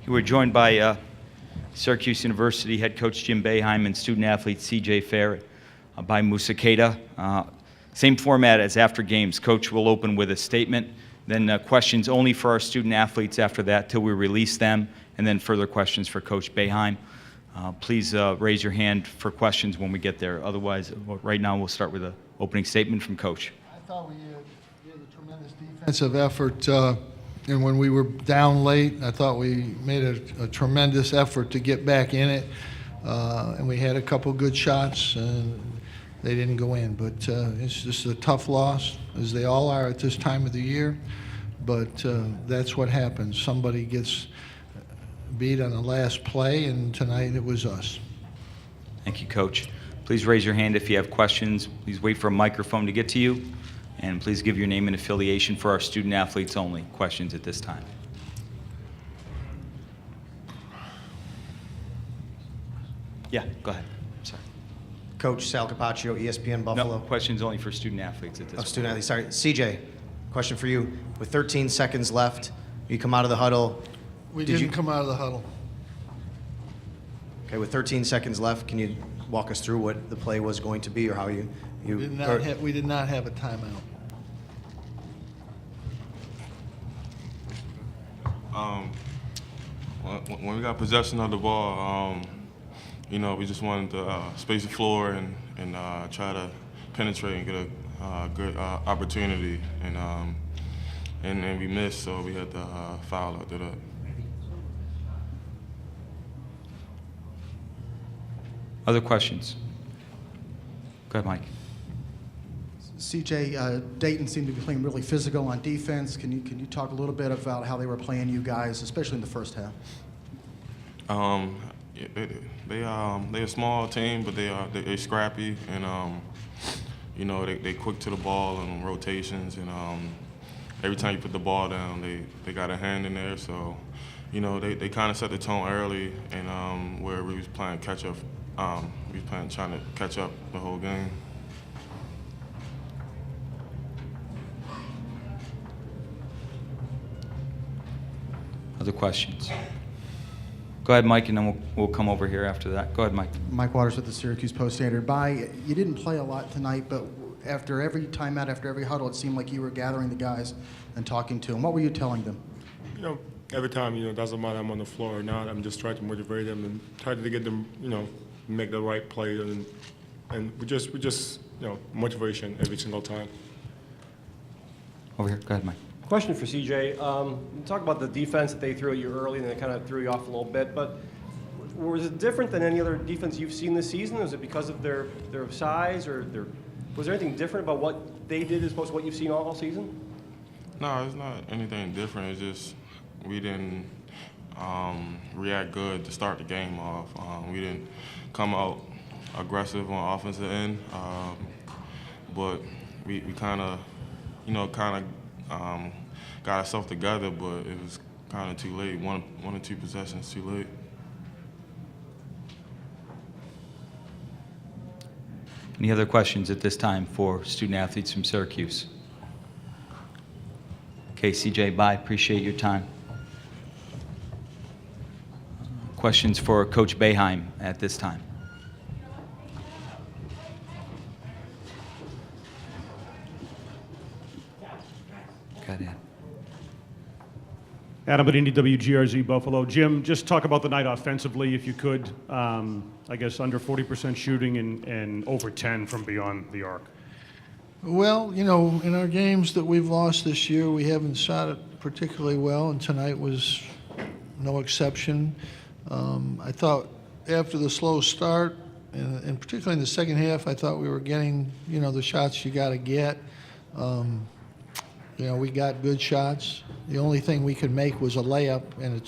We're joined by Syracuse University head coach Jim Boeheim and student athlete C.J. Fair, by Moussa, Keita. Same format as after games. Coach will open with a statement, then questions only for our student athletes after that till we release them, and then further questions for Coach Boeheim. Please raise your hand for questions when we get there. Otherwise, right now we'll start with an opening statement from Coach. I thought we did a tremendous defensive effort, and when we were down late, I thought we made a tremendous effort to get back in it, and we had a couple good shots, and they didn't go in. But it's just a tough loss, as they all are at this time of the year, but that's what happens. Somebody gets beat on the last play, and tonight it was us. Thank you, Coach. Please raise your hand if you have questions. Please wait for a microphone to get to you, and please give your name and affiliation for our student athletes only. Questions at this time. Yeah, go ahead. Sorry. Coach Sal Capaccio, ESPN Buffalo. No, questions only for student athletes at this point. Student athletes. Sorry, CJ, question for you. With 13 seconds left, you come out of the huddle. We didn't come out of the huddle. Okay, with 13 seconds left, can you walk us through what the play was going to be, or how you We did not have a timeout. When we got possession of the ball, we just wanted to space the floor and try to penetrate and get a good opportunity, and we missed, so we had to foul after that. Other questions? Go ahead, Mike. CJ, Dayton seemed to be playing really physical on defense. Can you talk a little bit about how they were playing you guys, especially in the first half? They're a small team, but they're scrappy, and they quick to the ball and rotations, and every time you put the ball down, they got a hand in there. So, they kind of set the tone early, and where we was playing catch up. We was trying to catch up the whole game. Other questions? Go ahead, Mike, and then we'll come over here after that. Go ahead, Mike. Mike Waters with the Syracuse Post-Standard. Baye, you didn't play a lot tonight, but after every timeout, after every huddle, it seemed like you were gathering the guys and talking to them. What were you telling them? Every time, doesn't matter I'm on the floor or not, I'm just trying to motivate them and try to get them, make the right play, and we just motivation every single time. Over here. Go ahead, Mike. Question for CJ. Talk about the defense that they threw at you early and they kind of threw you off a little bit, but was it different than any other defense you've seen this season? Was it because of their size, or was there anything different about what they did as opposed to what you've seen all season? No, it's not anything different. It's just we didn't react good to start the game off. We didn't come out aggressive on offensive end, but we kind of got ourselves together, but it was kind of too late. One or two possessions too late. Any other questions at this time for student athletes from Syracuse? Okay, CJ, Baye, appreciate your time. Questions for Coach Boeheim at this time? Go ahead. Adam Bodini, WGRZ Buffalo. Jim, just talk about the night offensively, if you could. I guess under 40% shooting and over 10 from beyond the arc. Well, in our games that we've lost this year, we haven't shot it particularly well, and tonight was no exception. I thought after the slow start, and particularly in the second half, I thought we were getting, the shots you got to get. We got good shots. The only thing we could make was a layup, and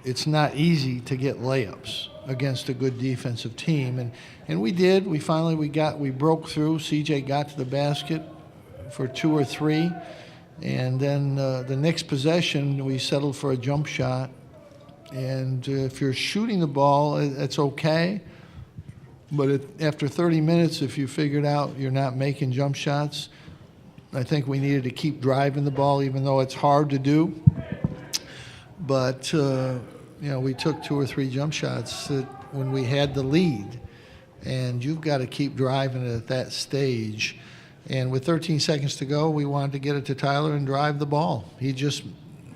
it's not easy to get layups against a good defensive team. And we did. We broke through. CJ got to the basket for 2 or 3. And then the next possession, we settled for a jump shot. And if you're shooting the ball, it's okay. But after 30 minutes, if you figured out you're not making jump shots, I think we needed to keep driving the ball, even though it's hard to do. But we took 2 or 3 jump shots when we had the lead. And you've got to keep driving it at that stage. And with 13 seconds to go, we wanted to get it to Tyler and drive the ball. We've just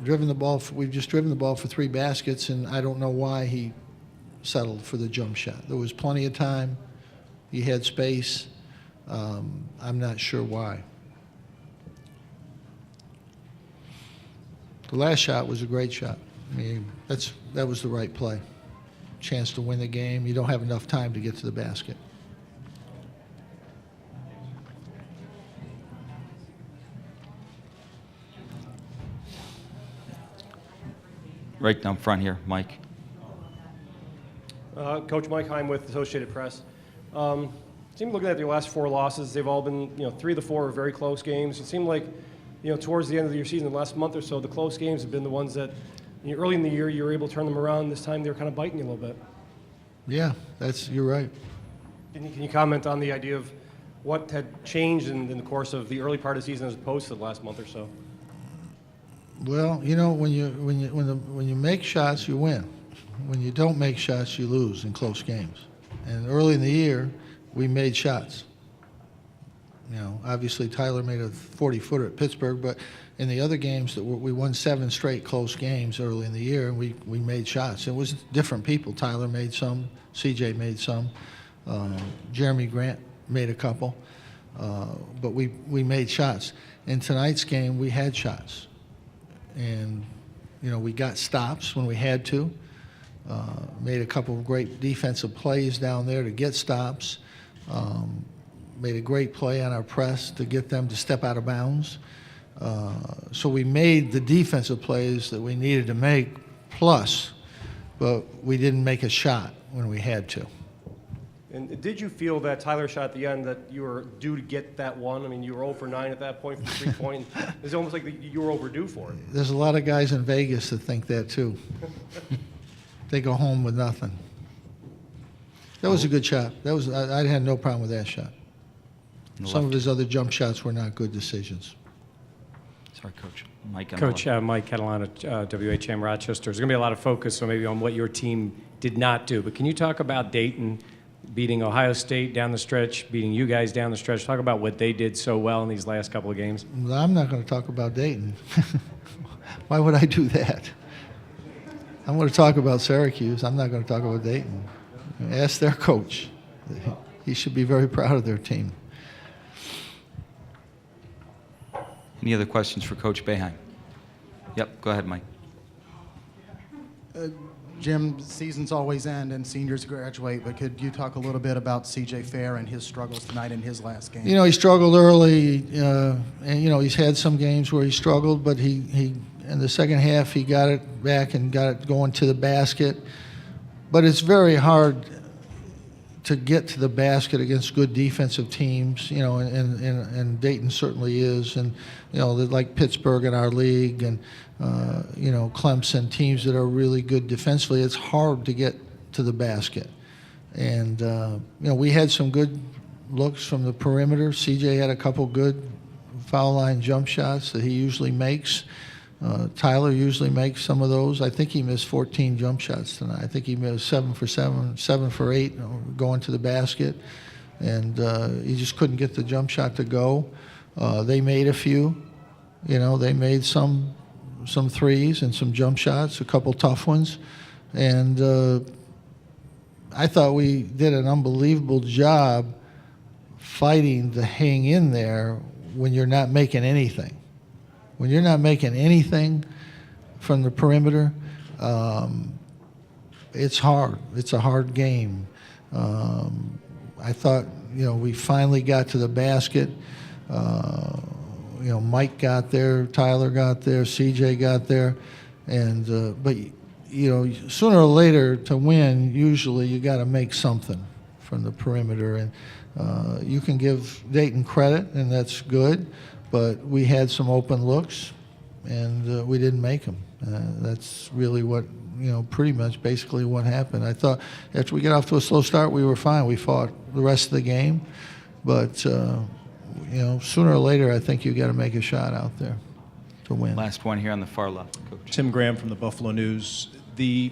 driven the ball for 3 baskets, and I don't know why he settled for the jump shot. There was plenty of time. He had space. I'm not sure why. The last shot was a great shot. I mean, that was the right play. Chance to win the game. You don't have enough time to get to the basket. Right down front here, Mike. Coach Mike Heim with Associated Press. Seemed looking at your last 4 losses, they've all been, 3 of the 4 are very close games. It seemed like, towards the end of your season, the last month or so, the close games have been the ones that early in the year you were able to turn them around. This time they were kind of biting you a little bit. Yeah, you're right. Can you comment on the idea of what had changed in the course of the early part of the season as opposed to the last month or so? Well, when you make shots, you win. When you don't make shots, you lose in close games. And early in the year, we made shots. Obviously Tyler made a 40-footer at Pittsburgh, but in the other games we won 7 straight close games early in the year, and we made shots. It was different people. Tyler made some, CJ made some, Jeremy Grant made a couple, but we made shots. In tonight's game, we had shots, and we got stops when we had to. Made a couple of great defensive plays down there to get stops. Made a great play on our press to get them to step out of bounds. So we made the defensive plays that we needed to make, plus, but we didn't make a shot when we had to. And did you feel that Tyler shot at the end that you were due to get that one? I mean, you were 0 for 9 at that point from 3-point. It's almost like you were overdue for it. There's a lot of guys in Vegas that think that too. They go home with nothing. That was a good shot. I had no problem with that shot. Some of his other jump shots were not good decisions. Sorry, Coach. Mike. Coach, Mike Catalano, WHM Rochester. There's going to be a lot of focus on maybe on what your team did not do. But can you talk about Dayton beating Ohio State down the stretch, beating you guys down the stretch? Talk about what they did so well in these last couple of games. I'm not going to talk about Dayton. Why would I do that? I'm going to talk about Syracuse. I'm not going to talk about Dayton. Ask their coach. He should be very proud of their team. Any other questions for Coach Boeheim? Yep, go ahead, Mike. Jim, seasons always end and seniors graduate, but could you talk a little bit about C.J. Fair and his struggles tonight in his last game? He struggled early, and he's had some games where he struggled, but he in the second half he got it back and got it going to the basket. But it's very hard to get to the basket against good defensive teams, and Dayton certainly is, and like Pittsburgh in our league, and Clemson, teams that are really good defensively. It's hard to get to the basket, and we had some good looks from the perimeter. CJ had a couple good foul line jump shots that he usually makes. Tyler usually makes some of those. I think he missed 14 jump shots tonight. I think he missed 7 for 7, 7 for 8 going to the basket, and he just couldn't get the jump shot to go. They made a few. They made some threes and some jump shots, a couple tough ones, and I thought we did an unbelievable job fighting to hang in there when you're not making anything. When you're not making anything from the perimeter, it's hard. It's a hard game. I thought, we finally got to the basket. Mike got there, Tyler got there, CJ got there, and but sooner or later to win, usually you got to make something from the perimeter, and you can give Dayton credit, and that's good. But we had some open looks, and we didn't make them. That's really what, pretty much basically what happened. I thought after we get off to a slow start, we were fine. We fought the rest of the game. But, sooner or later, I think you got to make a shot out there to win. Last one here on the far left, Coach. Tim Graham from the Buffalo News. The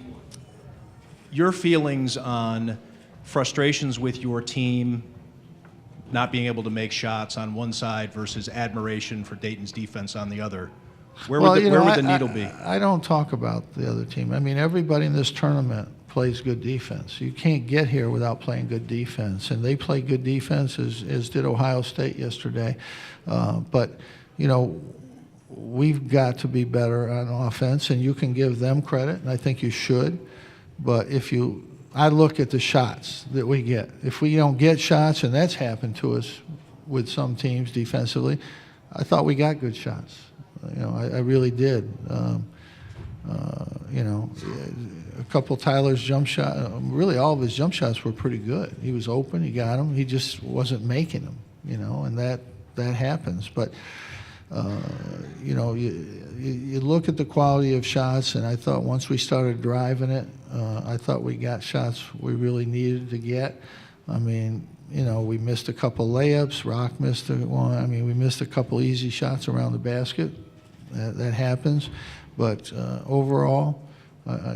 your feelings on frustrations with your team not being able to make shots on one side versus admiration for Dayton's defense on the other. Where would the needle be? I don't talk about the other team. I mean, everybody in this tournament plays good defense. You can't get here without playing good defense, and they play good defense, as did Ohio State yesterday. But, you know, we've got to be better on offense, and you can give them credit, and I think you should. But I look at the shots that we get. If we don't get shots, and that's happened to us with some teams defensively, I thought we got good shots. You know, I really did. You know, a couple of Tyler's jump shots, really all of his jump shots were pretty good. He was open, he got them, he just wasn't making them, you know, and that happens. But, you know, you look at the quality of shots, and I thought once we started driving it, I thought we got shots we really needed to get. I mean, you know, we missed a couple layups. Rock missed one. I mean, we missed a couple easy shots around the basket. That happens. But overall,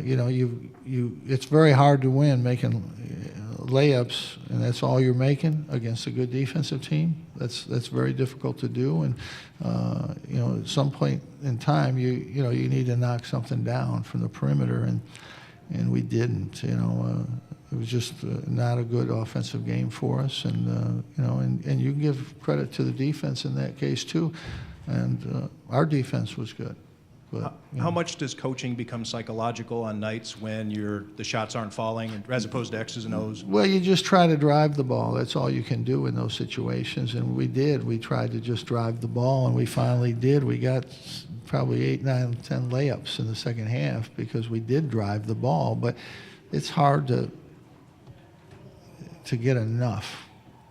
you know, it's very hard to win making layups, and that's all you're making against a good defensive team. That's very difficult to do. And you know, at some point in time, you know, you need to knock something down from the perimeter, and we didn't. You know, it was just not a good offensive game for us. And you know, and you can give credit to the defense in that case too. And our defense was good. But, how much does coaching become psychological on nights when the shots aren't falling, as opposed to X's and O's? Well, you just try to drive the ball. That's all you can do in those situations, and we did. We tried to just drive the ball, and we finally did. We got probably 8, 9, 10 layups in the second half because we did drive the ball. But it's hard to get enough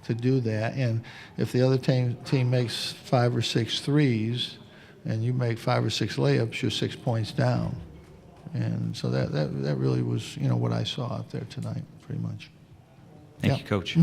to do that. And if the other team makes 5 or 6 threes, and you make 5 or 6 layups, you're 6 points down. And so that really was, you know, what I saw out there tonight, pretty much. Thank you, Coach.